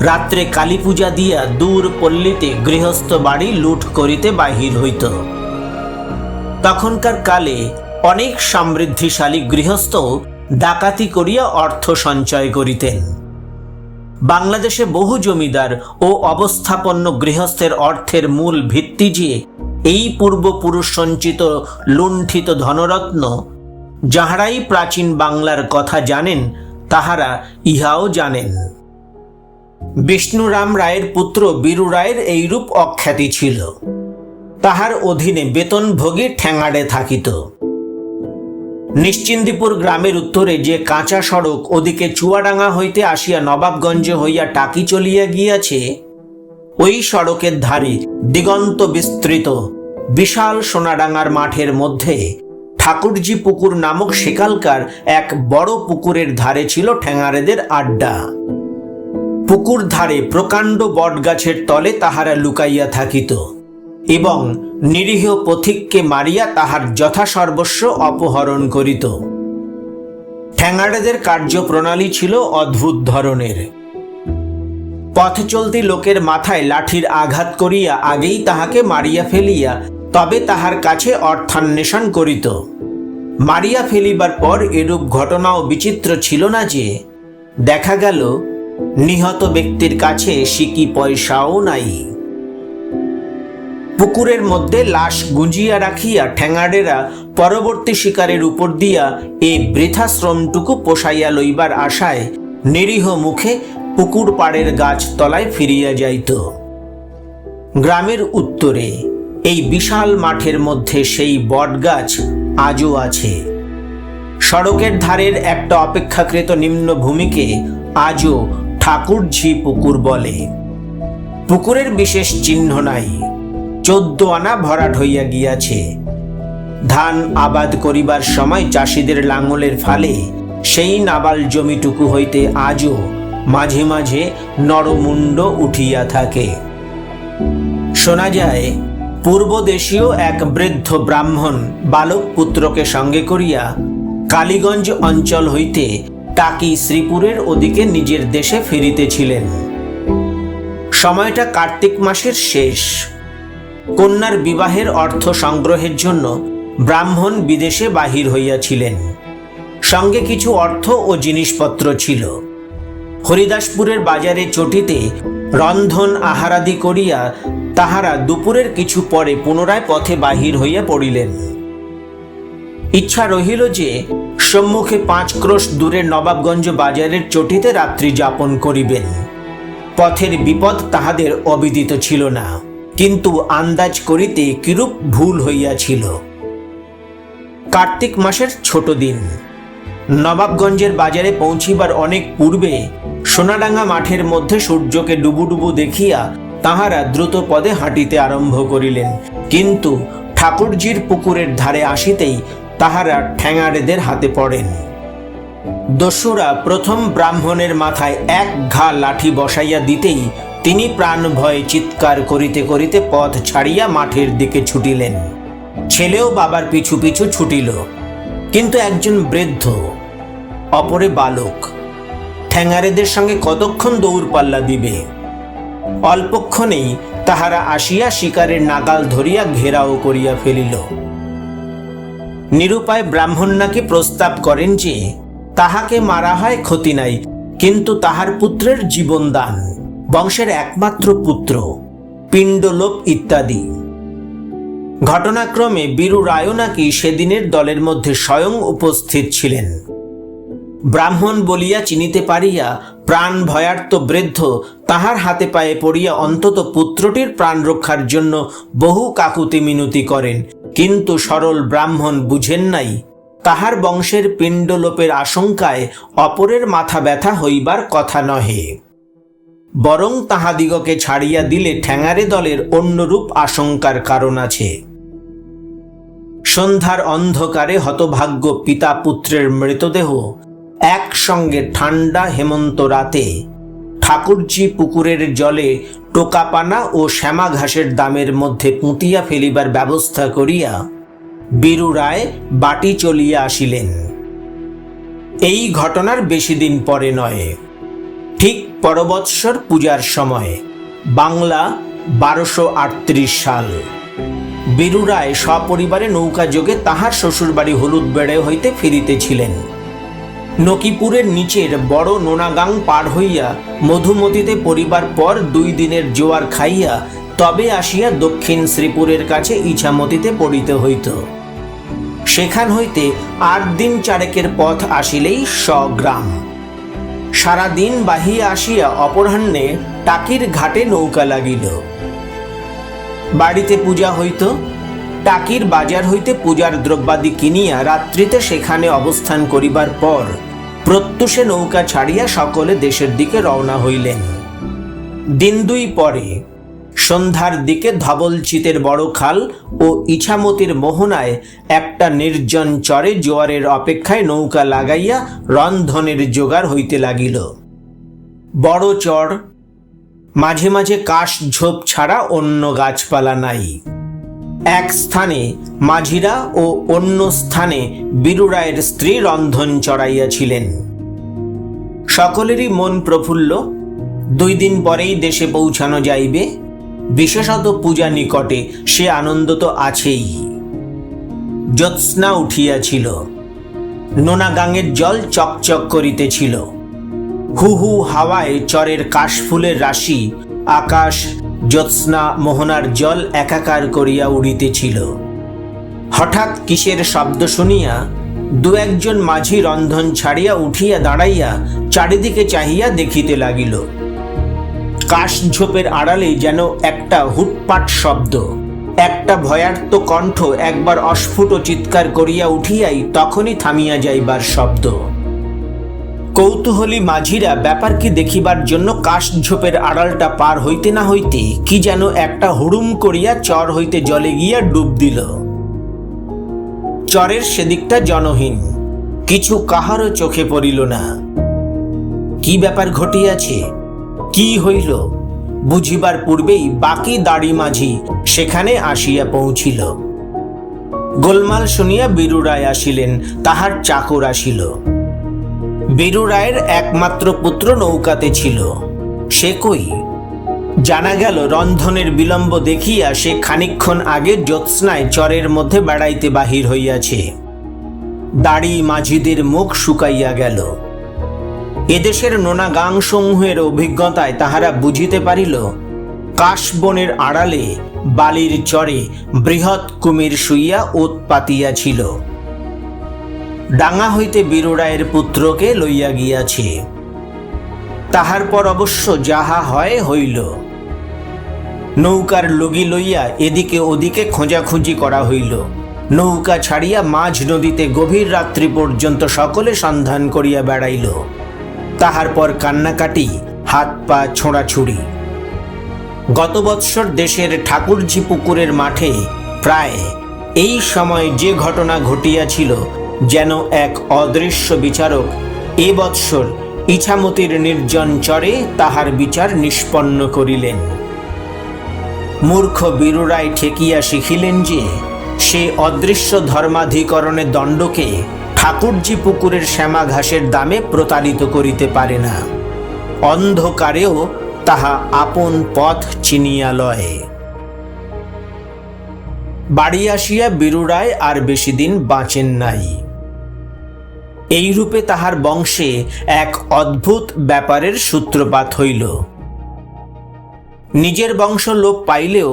রাত্রে কালী পূজা দিয়া দূর পল্লীতে গৃহস্থ বাড়ি লুট করিতে বাহির হইত। তখনকার কালে অনেক সমৃদ্ধিশালী গৃহস্থ ডাকাতি করিয়া অর্থ সঞ্চয় করিতেন। বাংলাদেশে বহু জমিদার ও অবস্থাপন্ন গৃহস্থের অর্থের মূল ভিত্তি যে এই পূর্বপুরুষ সঞ্চিত লুণ্ঠিত ধনরত্ন। যাহারাই প্রাচীন বাংলার কথা জানেন তাহারা ইহাও জানেন। বিষ্ণুরাম রায়ের পুত্র বীরু রায়ের এইরূপ অখ্যাতি ছিল। তাহার অধীনে বেতনভোগী ঠ্যাঙাড়ে থাকিত। নিশ্চিন্দিপুর গ্রামের উত্তরে যে কাঁচা সড়ক ওদিকে চুয়াডাঙ্গা হইতে আসিয়া নবাবগঞ্জে হইয়া টাকি চলিয়া গিয়াছে, ওই সড়কের ধারে দিগন্ত বিস্তৃত বিশাল সোনাডাঙ্গার মাঠের মধ্যে ঠাকুরজি পুকুর নামক সেকালকার এক বড় পুকুরের ধারে ছিল ঠ্যাঙাড়েদের আড্ডা। পুকুর ধারে প্রকাণ্ড বটগাছের তলে তাহারা লুকাইয়া থাকিত এবং নিরীহ পথিককে মারিয়া তাহার যথাসর্বস্ব অপহরণ করিত। ঠ্যাঙাড়েদের কার্যপ্রণালী ছিল অদ্ভুত ধরনের। পথ চলতি লোকের মাথায় লাঠির আঘাত করিয়া আগেই তাহাকে মারিয়া ফেলিয়া তবে তাহার কাছে অর্থান্বেষণ করিত। মারিয়া ফেলিবার পর এরূপ ঘটনাও বিচিত্র ছিল না যে দেখা গেল নিহত ব্যক্তির কাছে সিকি পয়সাও নাই। পুকুরের মধ্যে লাশ গুঁজিয়া রাখিয়া ঠ্যাঙাড়েরা পরবর্তী শিকারের উপর দিয়া এই বৃথা শ্রমটুকু পোষাইয়া লইবার আশায় নিরীহ মুখে পুকুর পাড়ের গাছ তলায় ফিরিয়া যাইত। গ্রামের উত্তরে এই বিশাল মাঠের মধ্যে সেই বটগাছ আজও আছে। সড়কের ধারের একটা অপেক্ষাকৃত নিম্ন ভূমিকে আজও ঠাকুরঝি পুকুর বলে। পুকুরের বিশেষ চিহ্ন নাই, 14 আনা ভরাট হইয়া গিয়াছে। ধান আবাদ করিবার সময় চাষিদের লাঙলের ফালে সেই নাবাল জমিটুকু হইতে আজও মাঝে মাঝে নরমুণ্ড উঠিয়া থাকে। শোনা যায় পূর্বদেশীয় এক বৃদ্ধ ব্রাহ্মণ বালক পুত্রকে সঙ্গে করিয়া কালীগঞ্জ অঞ্চল হইতে টাকি শ্রীপুরের ওদিকে নিজের দেশে ফিরিতেছিলেন। সময়টা কার্তিক মাসের শেষ। কন্যার বিবাহের অর্থ সংগ্রহের জন্য ব্রাহ্মণ বিদেশে বাহির হইয়াছিলেন। সঙ্গে কিছু অর্থ ও জিনিসপত্র ছিল। হরিদাসপুরের বাজারে চটিতে রন্ধন আহারাদি করিয়া তাহারা দুপুরের কিছু পরে পুনরায় পথে বাহির হইয়া পড়িলেন। ইচ্ছা রহিল যে সম্মুখে 5 ক্রোশ দূরের নবাবগঞ্জ বাজারের চটিতে রাত্রি যাপন করিবেন। পথের বিপদ তাহাদের অবিদিত ছিল না, কিন্তু আন্দাজ করিতে কিরূপ ভুল হইয়াছিল। কার্তিক মাসের ছোট দিন। নবাবগঞ্জের বাজারে পৌঁছিবার অনেক পূর্বে সোনাডাঙ্গা মাঠের মধ্যে সূর্যকে ডুবুডুবু দেখিয়া তাহারা দ্রুত পদে হাঁটিতে আরম্ভ করিলেন। কিন্তু ঠাকুরজির পুকুরের ধারে আসিতেই তাহারা ঠ্যাঙাড়েদের হাতে পড়েন। দস্যুরা প্রথম ব্রাহ্মণের মাথায় এক ঘা লাঠি বসাইয়া দিতেই তিনি প্রাণ ভয়ে চিৎকার করিতে করিতে পথ ছাড়িয়া মাঠের দিকে ছুটিলেন। ছেলেও বাবার পিছু পিছু ছুটিল, কিন্তু একজন বৃদ্ধ, অপরে বালক। ঠ্যাঙাড়েদের সঙ্গে কতক্ষণ দৌড় পাল্লা দিবে? অল্পক্ষণেই তাহারা আসিয়া শিকারের নাগাল ধরিয়া ঘেরাও করিয়া ফেলিল। নিরুপায় ব্রাহ্মণ নাকি প্রস্তাব করেন যে তাহাকে মারা হয় ক্ষতি নাই, কিন্তু তাহার পুত্রের জীবনদান, বংশের একমাত্র পুত্র, পিণ্ডলোপ ইত্যাদি। ঘটনাক্রমে বীরু রায়ও নাকি সেদিনের দলের মধ্যে স্বয়ং উপস্থিত ছিলেন। ব্রাহ্মণ বলিয়া চিনিতে পারিয়া প্রাণ ভয়ার্ত বৃদ্ধ তাহার হাতে পায়ে পড়িয়া অন্তত পুত্রটির প্রাণ রক্ষার জন্য বহু কাকুতি মিনতি করেন, কিন্তু সরল ব্রাহ্মণ বুঝেন নাই তাহার বংশের পিণ্ডলোপের আশঙ্কায় অপরের মাথা ব্যথা হইবার কথা নহে, বরং তাহাদিগকে ছাড়িয়া দিলে ঠ্যাঙাড়ে দলের অন্যরূপ আশঙ্কার কারণ আছে। সন্ধ্যার অন্ধকারে হতভাগ্য পিতা পুত্রের মৃতদেহ একসঙ্গে ঠান্ডা হেমন্ত রাতে ঠাকুরজি পুকুরের জলে টোকাপানা ও শ্যামা ঘাসের দামের মধ্যে পুঁতিয়া ফেলিবার ব্যবস্থা করিয়া বীরু রায় বাটি চলিয়া আসিলেন। এই ঘটনার বেশি দিন পরে নয়, ঠিক পরবৎসর পূজার সময়, বাংলা 1238 সাল, বীরু রায় সপরিবারে নৌকা যোগে তাহার শ্বশুরবাড়ি হলুদ বেড়ে হইতে ফিরিতেছিলেন। নকিপুরের নিচের বড় নোনাগাং পার হইয়া মধুমতিতে পরিবার পর 2 দিনের জোয়ার খাইয়া তবে আসিয়া দক্ষিণ শ্রীপুরের কাছে ইছামতিতে পড়িতে হইত। সেখান হইতে 8 দিন চারেকের পথ আসিলেই স্বগ্রাম। সারা দিন বাহিয়া আসিয়া অপরাহ্নে টাকির ঘাটে নৌকা লাগিল। বাড়িতে পূজা হইত। টাকির বাজার হইতে পূজার দ্রব্যাদি কিনিয়া রাত্রিতে সেখানে অবস্থান করিবার পর প্রত্যুষে নৌকা ছাড়িয়া সকলে দেশের দিকে রওনা হইলেন। দিন 2 পরে সন্ধ্যার দিকে ধবলচিতের বড় খাল ও ইছামতির মোহনায় একটা নির্জন চরে জোয়ারের অপেক্ষায় নৌকা লাগাইয়া রন্ধনের জোগাড় হইতে লাগিল। বড় চর, মাঝে মাঝে কাশ ঝোপ ছাড়া অন্য গাছপালা নাই। এক স্থানে মাঝিরা ও অন্য স্থানে বীরুরায়ের স্ত্রী রন্ধন চড়াইয়াছিলেন। সকলেরই মন প্রফুল্ল। 2 দিন পরেই দেশে পৌঁছানো যাইবে। বিশেষত পূজা নিকটে, সে আনন্দ তো আছেই। জ্যোৎস্না উঠিয়াছিল। নোনাগাঙের জল চকচক করিতেছিল। হু হু হাওয়ায় চরের কাশফুলের রাশি আকাশ, জ্যোৎস্না, মোহনার জল একাকার করিয়া উড়িতেছিল। হঠাৎ কিসের শব্দ শুনিয়া 2-1 মাঝি রন্ধন ছাড়িয়া উঠিয়া দাঁড়াইয়া চারিদিকে চাহিয়া দেখিতে লাগিল। কাশঝোপের আড়ালে যেন একটা হুটপাট শব্দ। একটা ভয়ার্ত কণ্ঠ একবার অস্ফুট চিৎকার করিয়া উঠিয়াই তখনই থামিয়া যাইবার শব্দ। কৌতূহলী মাঝিরা ব্যাপার কি দেখিবার জন্য কাশঝোপের আড়ালটা পার হইতে না হইতে কি যেন একটা হুড়ুম করিয়া চর হইতে জলে গিয়া ডুব দিল। চরের সেদিকটা জনহীন, কিছু কাহারও চোখে পড়িল না। কি ব্যাপার ঘটিয়াছে, কি হইল বুঝিবার পূর্বেই বাকি দাড়ি মাঝি সেখানে আসিয়া পৌঁছিল। গোলমাল শুনিয়া বীরুরায় আসিলেন, তাহার চাকর আসিল। বীরুরায়ের একমাত্র পুত্র নৌকাতে ছিল। সে কই? জানা গেল রন্ধনের বিলম্ব দেখিয়া সে খানিকক্ষণ আগে জ্যোৎস্নায় চরের মধ্যে বেড়াইতে বাহির হইয়াছে। দাড়ি মাঝিদের মুখ শুকাইয়া গেল। এদেশের নোনাগাং সমূহের অভিজ্ঞতায় তাহারা বুঝিতে পারিল কাশবনের আড়ালে বালির চরে বৃহৎ কুমির শুইয়া ওত পাতিয়াছিল। ডাঙা হইতে বীরুরায়ের পুত্রকে লইয়া গিয়াছে। তাহার পর অবশ্য যাহা হয় হইল। নৌকার লগি লইয়া এদিকে ওদিকে খোঁজাখুঁজি করা হইল। নৌকা ছাড়িয়া মাঝ নদীতে গভীর রাত্রি পর্যন্ত সকলে সন্ধান করিয়া বেড়াইল। তাহার পর কান্নাকাটি, হাত পা ছোঁড়াছুড়ি। গত বৎসর দেশের ঠাকুরঝি পুকুরের মাঠে প্রায় এই সময় যে ঘটনা ঘটিয়াছিল যেন এক অদৃশ্য বিচারক এ বৎসর ইছামতির নির্জন চরে তাহার বিচার নিষ্পন্ন করিলেন। মূর্খ বীরুরায় ঠেকিয়া শিখিলেন যে সে অদৃশ্য ধর্মাধিকরণের দণ্ডকে ঠাকুরজি পুকুরের শ্যামা ঘাসের দামে প্রতারিত করিতে পারে না। অন্ধকারেও তাহা আপন পথ চিনিয়া লয়। বাড়ি আসিয়া বীরুরায় আর বেশি দিন বাঁচেন নাই। এইরূপে তাহার বংশে এক অদ্ভুত ব্যাপারের সূত্রপাত হইল। নিজের বংশ লোপ পাইলেও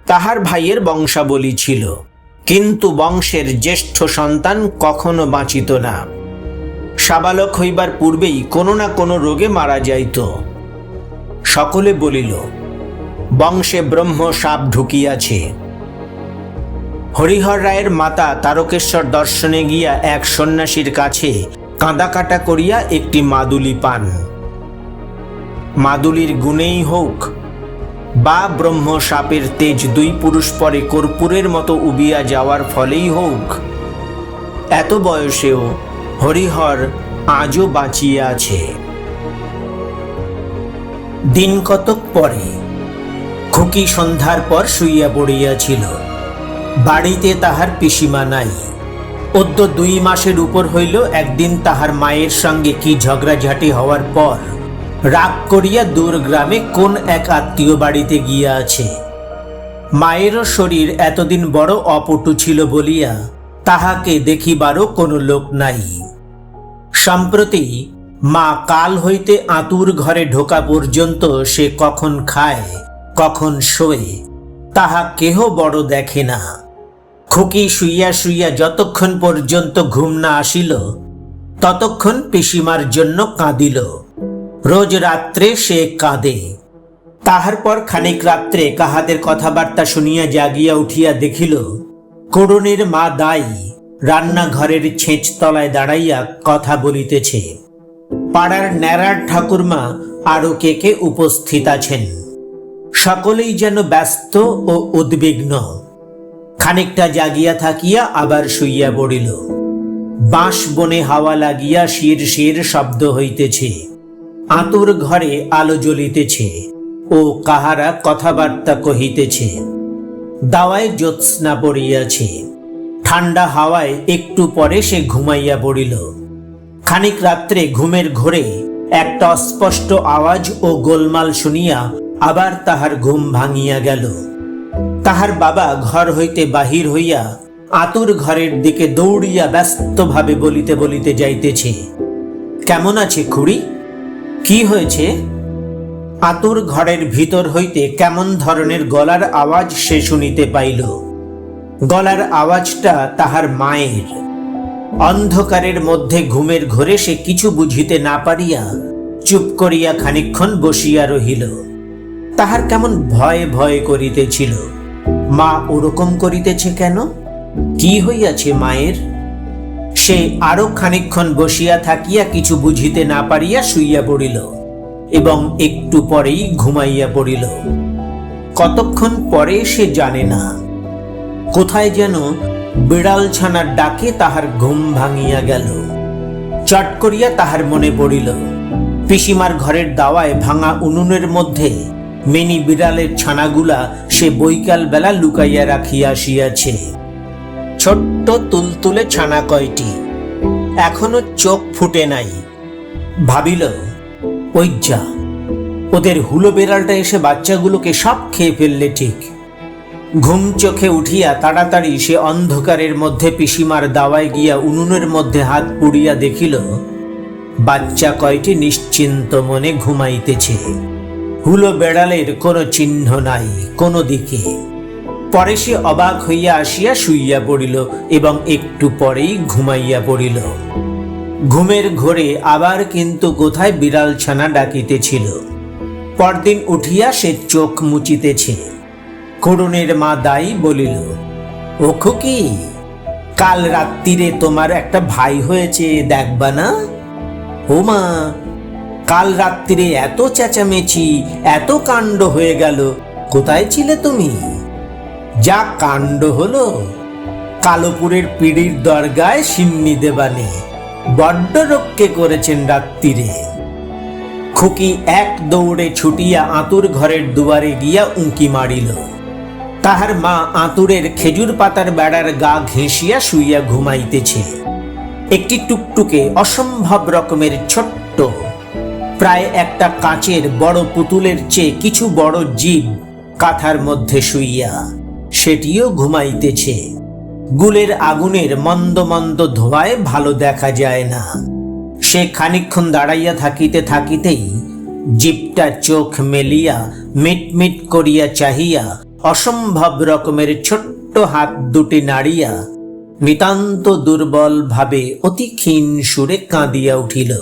তাহার ভাইয়ের বংশাবলী ছিল, কিন্তু বংশের জ্যেষ্ঠ সন্তান কখনো বাঁচিত না। সাবালক হইবার পূর্বেই কোনো না কোনো রোগে মারা যাইত। সকলে বলিল বংশে ব্রহ্ম সাপ ঢুকিয়াছে। হরিহর রায়ের মাতা তারকেশ্বর দর্শনে গিয়া এক সন্ন্যাসীর কাছে কাঁদাকাটা করিয়া একটি মাদুলি পান। মাদুলির গুণেই হোক বা ব্রহ্ম সাপের তেজ 2 পুরুষ পরে কর্পূরের মতো উবিয়া যাওয়ার ফলেই হোক, এত বয়সেও হরিহর আজও বাঁচিয়া আছে। দিন কতক পরে খুকি সন্ধ্যার পর শুইয়া পড়িয়াছিল। বাড়িতে তাহার পিসিমা নাই। অদ্য 2 মাসের উপর হইল একদিন তাহার মায়ের সঙ্গে কি ঝগড়াঝাটি হওয়ার পর রাগ করিয়া দূর গ্রামে কোন এক আত্মীয় বাড়িতে গিয়া আছে। মায়েরও শরীর এতদিন বড় অপটু ছিল বলিয়া তাহাকে দেখিবারও কোনো লোক নাই। সম্প্রতি মা কাল হইতে আঁতুর ঘরে ঢোকা পর্যন্ত সে কখন খায় কখন শোয় তাহা কেহ বড় দেখে না। খুকি শুইয়া শুইয়া যতক্ষণ পর্যন্ত ঘুম না আসিল ততক্ষণ পিসিমার জন্য কাঁদিল। রোজ রাত্রে সে কাঁদে। তাহার পর খানিক রাত্রে কাহাদের কথাবার্তা শুনিয়া জাগিয়া উঠিয়া দেখিল করুণের মা দাই রান্নাঘরের ছেঁচ তলায় দাঁড়াইয়া কথা বলিতেছে। পাড়ার ন্যাড়ার ঠাকুরমা আরো কে কে উপস্থিত আছেন। সকলেই যেন ব্যস্ত ও উদ্বিগ্ন। খানিকটা জাগিয়া থাকিয়া আবার শুইয়া পড়িল। বাঁশ বনে হাওয়া লাগিয়া শির শির শব্দ হইতেছে। আঁতুর ঘরে আলো জ্বলিতেছে ও কাহারা কথাবার্তা কহিতেছে। দাওয়ায় জ্যোৎস্না পড়িয়াছে। ঠান্ডা হাওয়ায় একটু পরে সে ঘুমাইয়া পড়িল। খানিক রাত্রে ঘুমের ঘোরে একটা অস্পষ্ট আওয়াজ ও গোলমাল শুনিয়া আবার তাহার ঘুম ভাঙিয়া গেল। তাহার বাবা ঘর হইতে বাহির হইয়া আঁতুর ঘরের দিকে দৌড়িয়া ব্যস্তভাবে বলিতে বলিতে যাইতেছে, কেমন আছে খুড়ি? কি হয়েছে? আঁতুর ঘরের ভিতর হইতে কেমন ধরনের গলার আওয়াজ সে শুনিতে পাইল। গলার আওয়াজটা তাহার মায়ের। অন্ধকারের মধ্যে ঘুমের ঘোরে সে কিছু বুঝিতে না পারিয়া চুপ করিয়া খানিকক্ষণ বসিয়া রহিল। তাহার কেমন ভয় ভয় করিতেছিল। মা ওরকম করিতেছে কেন? কি হইয়াছে মায়ের? সে আরো খানিকক্ষণ বসিয়া থাকিয়া কিছু বুঝিতে না পারিয়া শুইয়া পড়িল এবং একটু পরেই ঘুমাইয়া পড়িল। কতক্ষণ পরে সে জানে না। কোথায় যেন বিড়াল ছানার ডাকে তাহার ঘুম ভাঙিয়া গেল। চট করিয়া তাহার মনে পড়িল পিসিমার ঘরের দাওয়ায় ভাঙা উনুনের মধ্যে মিনি বিড়ালের ছানাগুলা সে বৈকাল বেলা লুকাইয়া রাখিয়া আসিয়াছে। ছোট্ট তুলতুলে ছানা কয়টি, এখনো চোখ ফুটে নাই। ভাবিল, ওই যা, ওদের হুলো বেড়ালটা এসে বাচ্চাগুলোকে সব খেয়ে ফেললে ঠিক। ঘুম চোখে উঠিয়া তাড়াতাড়ি সে অন্ধকারের মধ্যে পিসিমার দাওয়ায় গিয়া উনুনের মধ্যে হাত পুড়িয়া দেখিল বাচ্চা কয়টি নিশ্চিন্ত মনে ঘুমাইতেছে। হুলো বেড়ালের কোনো চিহ্ন নাই কোনো দিকে। পরে সে অবাক হইয়া আসিয়া শুইয়া পড়িল এবং একটু পরেই ঘুমাইয়া পড়িল। ঘুমের ঘোরে আবার কিন্তু কোথায় বিড়াল ছানা ডাকিতেছিল। পরদিন উঠিয়া সে চোখ মুচিতেছে। করুণের মা দাই বলিল, ও খুকি, কাল রাত্রিরে তোমার একটা ভাই হয়েছে, দেখবা না? ও মা, কাল রাত্রিরে এত চেঁচামেচি, এত কাণ্ড হয়ে গেল, কোথায় ছিলে তুমি? যা কাণ্ড হলো, কালোপুরের পিড়ির দরগায় সিন্নি দেবানে বড্ড রক্ষে করেছেন রাত্রিরে। খুকি এক দৌড়ে ছুটিয়া আঁতুর ঘরের দুয়ারে গিয়া উঁকি মারিল। তাহার মা আঁতুরের খেজুর পাতার বেড়ার গা ঘেঁষিয়া শুইয়া ঘুমাইতেছে। একটি টুকটুকে অসম্ভব রকমের ছোট্ট, প্রায় একটা কাচের বড় পুতুলের চেয়ে কিছু বড় জীব কাঁথার মধ্যে শুইয়া, সেটিও ঘুমাইতেছে। গুলের আগুনের মন্দ মন্দ ধোঁয়ায় ভালো দেখা যায় না। সে খানিকক্ষণ দাঁড়াইয়া থাকিতে থাকিতেই জীবটা চোখ মেলিয়া মিটমিট করিয়া চাহিয়া অসম্ভব রকমের ছোট্ট হাত দুটি নাড়িয়া নিতান্ত দুর্বল ভাবে অতি ক্ষীণ সুরে কাঁদিয়া উঠিল।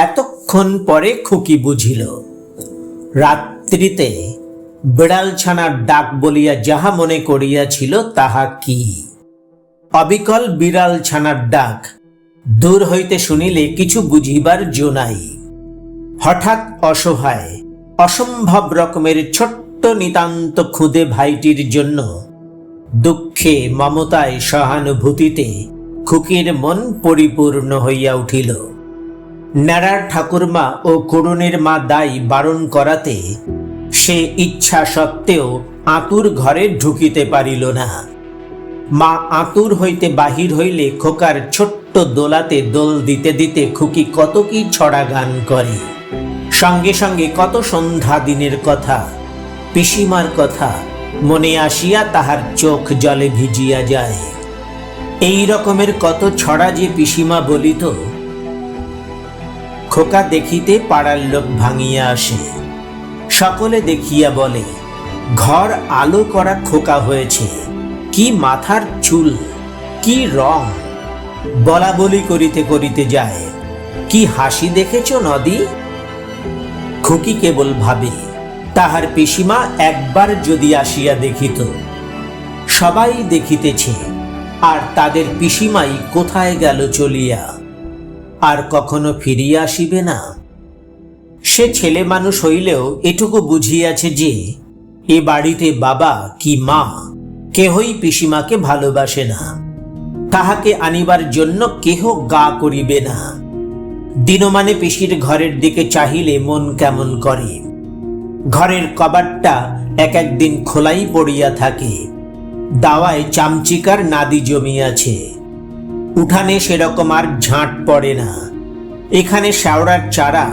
এতক্ষণ পরে খুকি বুঝিল রাত্রিতে বিড়াল ছানার ডাক বলিয়া যাহা মনে করিয়াছিল তাহা কি। অবিকল বিড়াল ছানার ডাক দূর হইতে শুনিলে কিছু বুঝিবার জো নাই। হঠাৎ অসহায় অসম্ভব রকমের ছোট্ট নিতান্ত ক্ষুদে ভাইটির জন্য দুঃখে মমতায় সহানুভূতিতে খুকির মন পরিপূর্ণ হইয়া উঠিল। ন্যাড়ার ঠাকুরমা ও করুণের মা দাই বারণ করাতে সে ইচ্ছা সত্ত্বেও আঁতুর ঘরে ঢুকিতে পারিল না। মা আঁতুর হইতে বাহির হইলে খোকার ছোট্ট দোলাতে দোল দিতে দিতে খুকি কত কি ছড়া গান করে। সঙ্গে সঙ্গে কত সন্ধ্যা দিনের কথা, পিসিমার কথা মনে আসিয়া তাহার চোখ জলে ভিজিয়া যায়। এই রকমের কত ছড়া যে পিসিমা বলিত খোকা দেখিতে পাড়ার লোক ভাঙিয়া আসে। সকলে দেখিয়া বলে, ঘর আলো করা খোকা হয়েছে, কি মাথার চুল, কি রং। বলা বলি করিতে করিতে যায়, কি হাসি দেখেছ নদী। খুকি কেবল ভাবে, তাহার পিসিমা একবার যদি আসিয়া দেখিত। সবাই দেখিতেছে, আর তাদের পিসিমাই কোথায় গেল চলিয়া, আর কখনো ফিরিয়া আসিবে না। সে ছেলে মানুষ হইলেও এটুকু বুঝিয়াছে যে এ বাড়িতে বাবা কি মা কেহই পিসিমাকে ভালোবাসে না, তাহাকে আনিবার জন্য কেহ গা করিবে না। দিনমানে পিসির ঘরের দিকে চাহিলে মন কেমন করে। ঘরের কবাটটা এক একদিন খোলাই পড়িয়া থাকে, দাওয়ায় চামচিকার নাদি জমিয়াছে। উঠানে সেরকম আর ঝাঁট পড়ে না। এখানে শ্যাওড়ার চারা,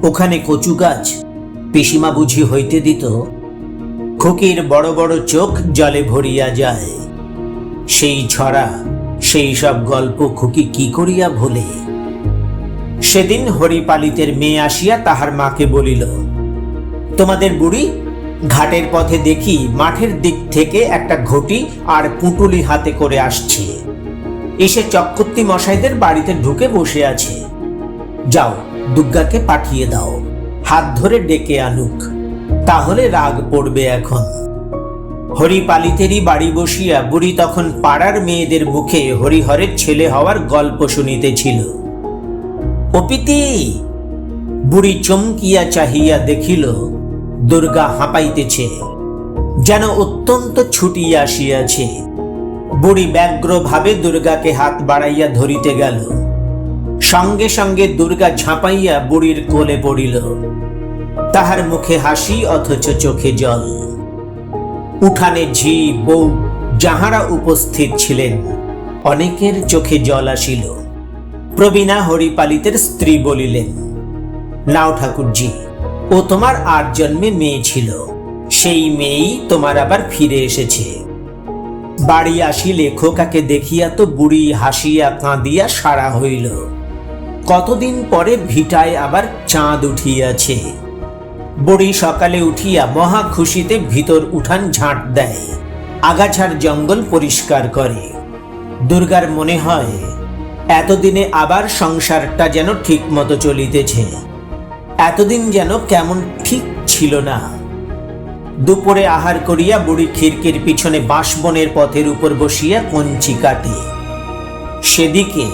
ওখানে কচু গাছ, পিসিমা বুঝি হইতে দিত। খুকির বড় বড় চোখ জলে ভরিয়া যায়। সেই ছড়া, সেই সব গল্প খুকি কি করিয়া ভোলে। সেদিন হরিপালিতের মেয়ে আসিয়া তাহার মাকে বলিল, তোমাদের বুড়ি ঘাটের পথে দেখি মাঠের দিক থেকে একটা ঘটি আর পুঁটুলি হাতে করে আসছে, এসে চক্রবর্তী মশাইদের বাড়িতে ঢুকে বসে আছে। যাও, দুর্গাকে পাঠিয়ে দাও, হাত ধরে ডেকে আনুক, তাহলে রাগ পড়বে এখন। হরিপালিতেরই বাড়ি বসিয়া বুড়ি তখন পাড়ার মেয়েদের মুখে হরিহরের ছেলে হওয়ার গল্প শুনিতেছিল। অপিতি! বুড়ি চমকিয়া চাহিয়া দেখিল দুর্গা হাঁপাইতেছে, যেন অত্যন্ত ছুটিয়া আসিয়াছে। বুড়ি ব্যগ্রভাবে দুর্গাকে হাত বাড়াইয়া ধরিতে গেল। সঙ্গে সঙ্গে দুর্গা ঝাঁপাইয়া বুড়ির কোলে পড়িল। তাহার মুখে হাসি, অথচ চোখে জল। উঠানে ঝি, বউ যাহারা উপস্থিত ছিলেন, অনেকের চোখে জল আসিল। প্রবীণা হরিপালিতের স্ত্রী বলিলেন, নাও ঠাকুরজি, ও তোমার 8 জন্মে মেয়ে ছিল, সেই মেয়েই তোমার আবার ফিরে এসেছে। বাড়ি আসিলে খোকাকে দেখিয়া তো বুড়ি হাসিয়া কাঁদিয়া সারা হইল। কতদিন পরে ভিটায় আবার চাঁদ উঠিয়াছে। বুড়ি সকালে উঠিয়া মহা খুশিতে ভিতর উঠান ঝাঁট দেয়, আগাছার জঙ্গল পরিষ্কার করে। দুর্গার মনে হয় এতদিনে আবার সংসারটা যেন ঠিক মতো চলিতেছে। এতদিন যেন কেমন ঠিক ছিল না। দুপুরে আহার করিয়া বুড়ি খিড়কির পিছনে বাঁশবনের পথের উপর বসিয়া কঞ্চি কাটে। সেদিকে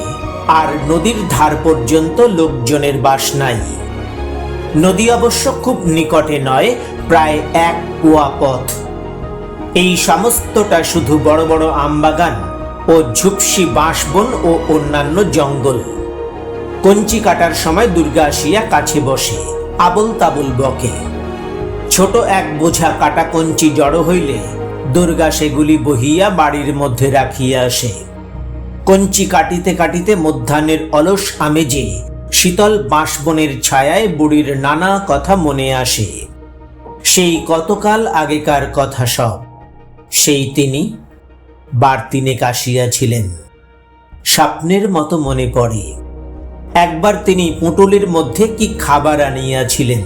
আর নদীর ধার পর্যন্ত লোকজনের বাস নাই। নদী অবশ্য খুব নিকটে নয়, প্রায় 1 কুয়া পথ। এই সমস্তটা শুধু বড় বড় আমবাগান ও ঝুপসি বাঁশবন ও অন্যান্য জঙ্গল। কঞ্চি কাটার সময় দুর্গা আসিয়া কাছে বসে, আবল তাবল বকে। ছোট এক বোঝা কাটা কঞ্চি জড়ো হইলে দুর্গা সেগুলি বহিয়া বাড়ির মধ্যে রাখিয়া আসে। কঞ্চি কাটিতে কাটিতে মধ্যাহ্নের অলস আমেজে শীতল বাঁশবনের ছায়ায় বুড়ির নানা কথা মনে আসে। সেই কতকাল আগেকার কথা সব। সেই তিনি 3 আসিয়াছিলেন, স্বপ্নের মতো মনে পড়ে। একবার তিনি পুঁটুলির মধ্যে কি খাবার আনিয়াছিলেন।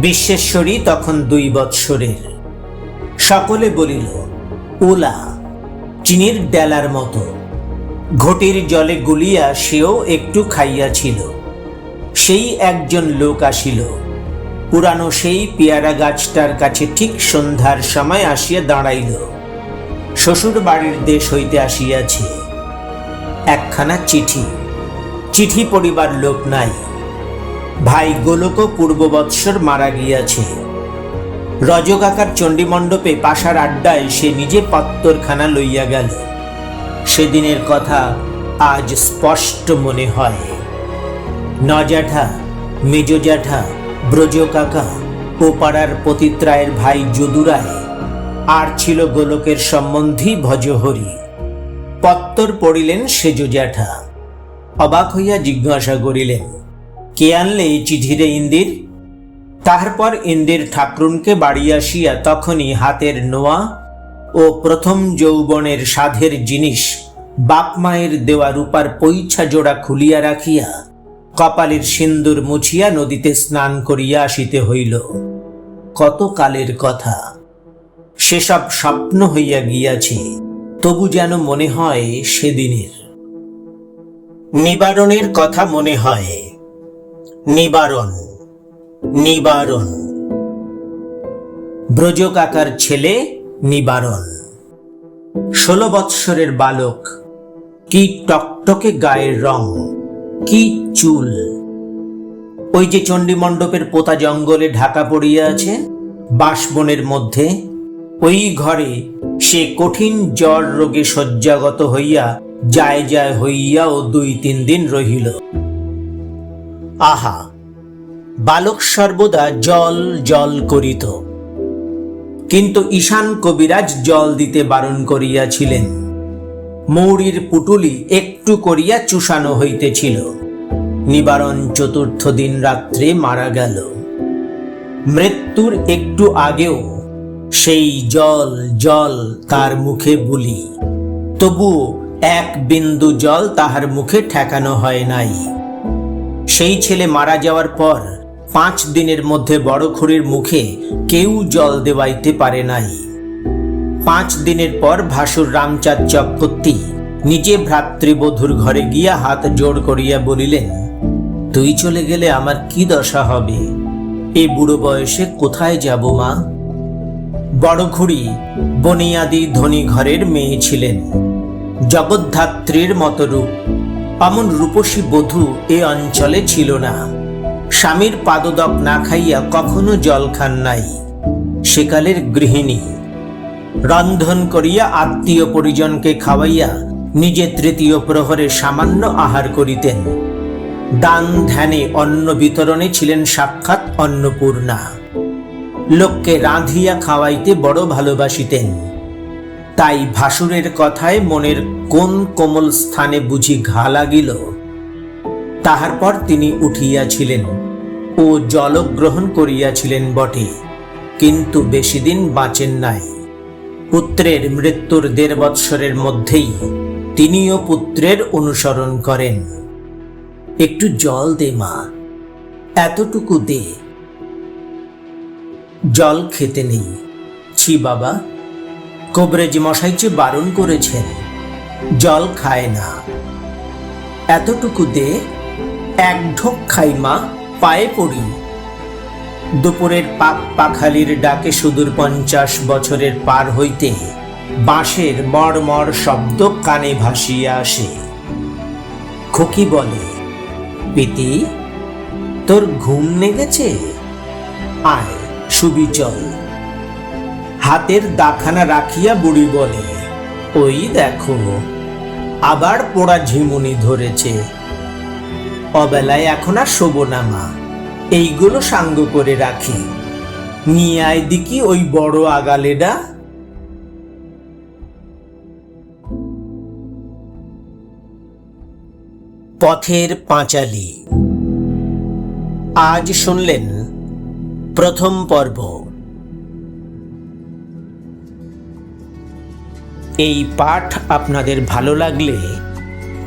বিশ্বেশ্বরী তখন 2 বৎসরের। সকলে বলিল, ওলা চিনির ডেলার মতো। ঘটির জলে গুলিয়া সেও একটু খাইয়াছিল। সেই একজন লোক আসিল, পুরানো সেই পেয়ারা গাছটার কাছে ঠিক সন্ধ্যার সময় আসিয়া দাঁড়াইল। শ্বশুর বাড়ির দেশ হইতে আসিয়াছে। একখানা চিঠি। চিঠি পড়িবার লোক নাই। ভাই গোলক পূর্ব বৎসর মারা গিয়াছে। রজকাকার চণ্ডীমণ্ডপে পাশার আড্ডায় সে নিজে পত্তরখানা লইয়া গেল। সেদিনের কথা আজ স্পষ্ট মনে হয়। নজ্যাঠা, মেজ জ্যাঠা, ব্রজ কাকা ও পাড়ার পতিত্রায়ের ভাই যদুরায়, আর ছিল গোলকের সম্বন্ধী ভজহরি। পত্তর পড়িলেন সেজ জ্যাঠা। অবাক হইয়া জিজ্ঞাসা করিলেন, কে আনলে এই চিঠিরে ইন্দির? তারপর ইন্দির ঠাকরুনকে বাড়ি আসিয়া তখনই হাতের নোয়া ও প্রথম যৌবনের সাধের জিনিস বাপ মায়ের দেওয়া রূপার পৈছা জোড়া খুলিয়া রাখিয়া কপালের সিন্দুর মুছিয়া নদীতে স্নান করিয়া আসিতে হইল। কত কালের কথা, সেসব স্বপ্ন হইয়া গিয়াছে, তবু যেন মনে হয় সেদিনের। নিবারণের কথা মনে হয়। নিবারণ, নিবারণ, ব্রজ কাকার ছেলে নিবারণ। 16 বৎসরের বালক, কি টকটকে গায়ের রং, কি চুল। ওই যে চণ্ডী মণ্ডপের পোতা জঙ্গলে ঢাকা পড়িয়া আছে বাঁশবনের মধ্যে, ওই ঘরে সে কঠিন জ্বর রোগে শয্যাগত হইয়া যায় যায় হইয়াও 2-3 দিন রহিল। আহা, বালক সর্বদা জল জল করিত, কিন্তু ঈশান কবিরাজ জল দিতে বারণ করিয়াছিলেন। মৌরীর পুটুলি একটু করিয়া চুষানো হইতেছিল। নিবারণ 4th দিন রাত্রে মারা গেল। মৃত্যুর একটু আগেও সেই জল জল তার মুখে বুলি, তবুও 1 বিন্দু জল তাহার মুখে ঠেকানো হয় নাই। সেই ছেলে মারা যাওয়ার পর 5 দিনের মধ্যে বড় খুড়ির মুখে কেউ জল দেওয়াইতে পারে নাই। 5 দিনের পর ভাসুর রামচাঁদ চক্রবর্তী নিজে ভ্রাতৃবধূর ঘরে গিয়া হাত জোড় করিয়া বলিলেন, তুই চলে গেলে আমার কি দশা হবে? এ বুড়ো বয়সে কোথায় যাব মা? বড় খুড়ি বনিয়াদি ধনী ঘরের মেয়ে ছিলেন, জগদ্ধাত্রীর মতো রূপ। অমন রূপসী বধূ এ অঞ্চলে ছিল না। স্বামীর পাদদক না খাইয়া কখনো জল খান নাই। সেকালের গৃহিণী রন্ধন করিয়া আত্মীয় পরিজনকে খাওয়াইয়া নিজে 3য় প্রহরে সামান্য আহার করিতেন। দান ধ্যানে অন্ন বিতরণে ছিলেন সাক্ষাৎ অন্নপূর্ণা। লোককে রাঁধিয়া খাওয়াইতে বড় ভালোবাসিতেন। তাই ভাসুরের কথায় মনের কোন কোমল স্থানে বুঝি ঘা লাগিল। তাহার পর তিনি উঠিয়াছিলেন ও জলগ্রহণ করিয়াছিলেন বটে, কিন্তু বেশি দিন বাঁচেন নাই। পুত্রের মৃত্যুর 1.5 বৎসরের মধ্যেই তিনিও পুত্রের অনুসরণ করেন। একটু জল দে মা, এতটুকু দে। জল খেতে নেই। ছি বাবা, কবরেজ মশাই যে বারণ করেছেন, জল খায় না। এতটুকু দে, 1 ঢোক খাই মা, পায়ে পড়ি। দুপুরের পাখালির ডাকে সুদূর 50 বছরের পার হইতে বাঁশের মড়মড় শব্দ কানে ভাসিয়া আসে। খুকি বলে, পিতি তোর ঘুম নেগেছে? আয় শুবি চল। হাতের দাখানা রাখিয়া বুড়ি বলে, ওই দেখো আবার পোড়া ঝিমুনি ধরেছে। অবেলায় এখন আর শোবো না মা, এইগুলো সাঙ্গ করে রাখি। নিয়ে আয় দিকি ওই বড় আগালেডা। পথের পাঁচালী। আজ শুনলেন প্রথম পর্ব। এই পাঠ আপনাদের ভালো লাগলে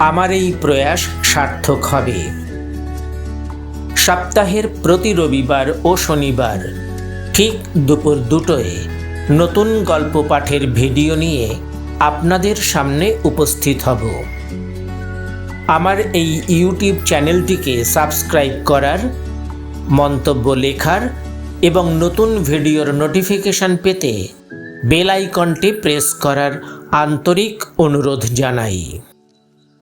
আমার এই প্রয়াস সার্থক হবে। সপ্তাহের প্রতি রবিবার ও শনিবার ঠিক দুপুর 2টায় নতুন গল্প পাঠের ভিডিও নিয়ে আপনাদের সামনে উপস্থিত হব। আমার এই ইউটিউব চ্যানেলটিকে সাবস্ক্রাইব করার, মন্তব্য লেখার এবং নতুন ভিডিওর নোটিফিকেশন পেতে বেল আইকনটি প্রেস করার আন্তরিক অনুরোধ জানাই।